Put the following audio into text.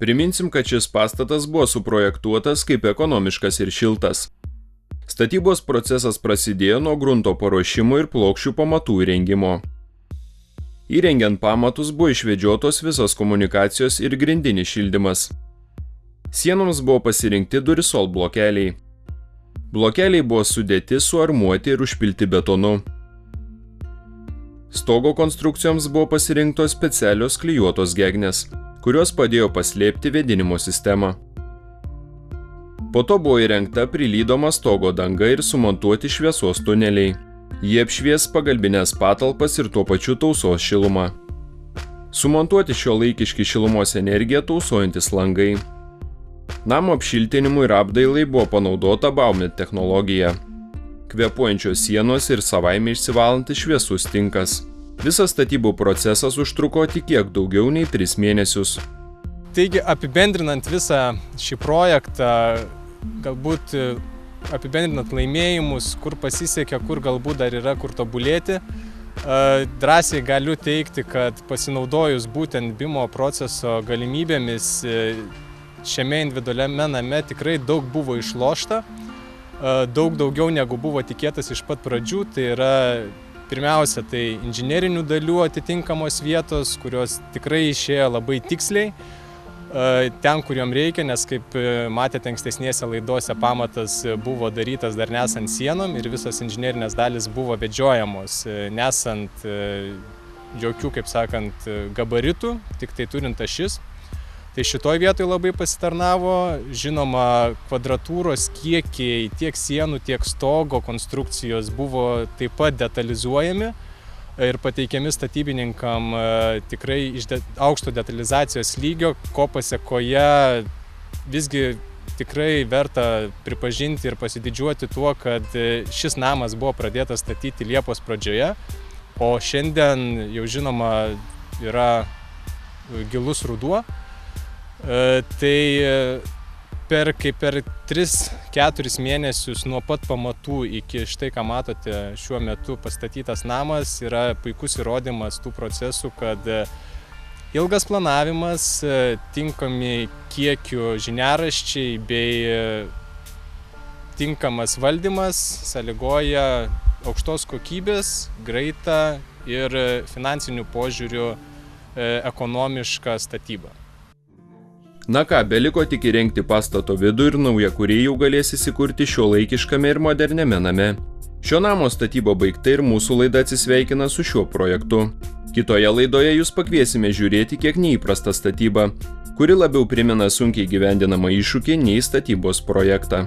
Priminsim, kad šis pastatas buvo suprojektuotas kaip ekonomiškas ir šiltas. Statybos procesas prasidėjo nuo grunto paruošimo ir plokščių pamatų įrengimo. Įrengiant pamatus buvo išvedžiotos visos komunikacijos ir grindinis šildymas. Sienoms buvo pasirinkti Durisol blokeliai. Blokeliai buvo sudėti, suarmuoti ir užpilti betonu. Stogo konstrukcijoms buvo pasirinktos specialios klijuotos gegnės, kurios padėjo paslėpti vėdinimo sistemą. Po to buvo įrengta prilydoma stogo danga ir sumontuoti šviesos tuneliai. Jie apšvies pagalbinės patalpas ir tuo pačiu tausos šilumą. Sumontuoti šiuolaikiški šilumos energiją tausojantis langai. Namo apšiltinimui ir apdailai buvo panaudota Baumet technologija. Kvėpuojančios sienos ir savaime išsivalantis šviesus tinkas. Visas statybų procesas užtruko tik kiek daugiau nei 3 mėnesius. Taigi, apibendrinant visą šį projektą, galbūt apibendrinant laimėjimus, kur pasisekė, kur galbūt dar yra kur tobulėti, drąsiai galiu teikti, kad pasinaudojus būtent BIMO proceso galimybėmis šiame individualiame name tikrai daug buvo išlošta, daug daugiau negu buvo tikėtas iš pat pradžių. Tai yra pirmiausia, tai inžinerinių dalių atitinkamos vietos, kurios tikrai išėjo labai tiksliai ten, kur jom reikia, nes kaip matėte ankstesnėse laidose, pamatas buvo darytas dar nesant sienom ir visos inžinerinės dalis buvo vedžiojamos, nesant jokių, kaip sakant, gabaritų, tik tai turint ašis. Tai šitoj vietoj labai pasitarnavo, žinoma, kvadratūros kiekiai tiek sienų, tiek stogo konstrukcijos buvo taip pat detalizuojami ir pateikiami statybininkam tikrai iš aukšto detalizacijos lygio, ko pasekoje visgi tikrai verta pripažinti ir pasididžiuoti tuo, kad šis namas buvo pradėtas statyti Liepos pradžioje, o šiandien jau žinoma yra gilus ruduo. Tai per 3-4 mėnesius nuo pat pamatų iki štai, ką matote šiuo metu pastatytas namas, yra puikus įrodymas tų procesų, kad ilgas planavimas, tinkami kiekių žiniaraščiai bei tinkamas valdymas sąlygoja aukštos kokybės, greitą ir finansinių požiūrių ekonomišką statybą. Na ką, beliko tik įrengti pastato vidų ir naujakuriai jau galės įsikurti šiuolaikiškame ir moderniame name. Šio namo statyba baigta ir mūsų laida atsisveikina su šiuo projektu. Kitoje laidoje jūs pakviesime žiūrėti kiek neįprastą statybą, kuri labiau primena sunkiai įgyvendinamą iššūkį nei statybos projektą.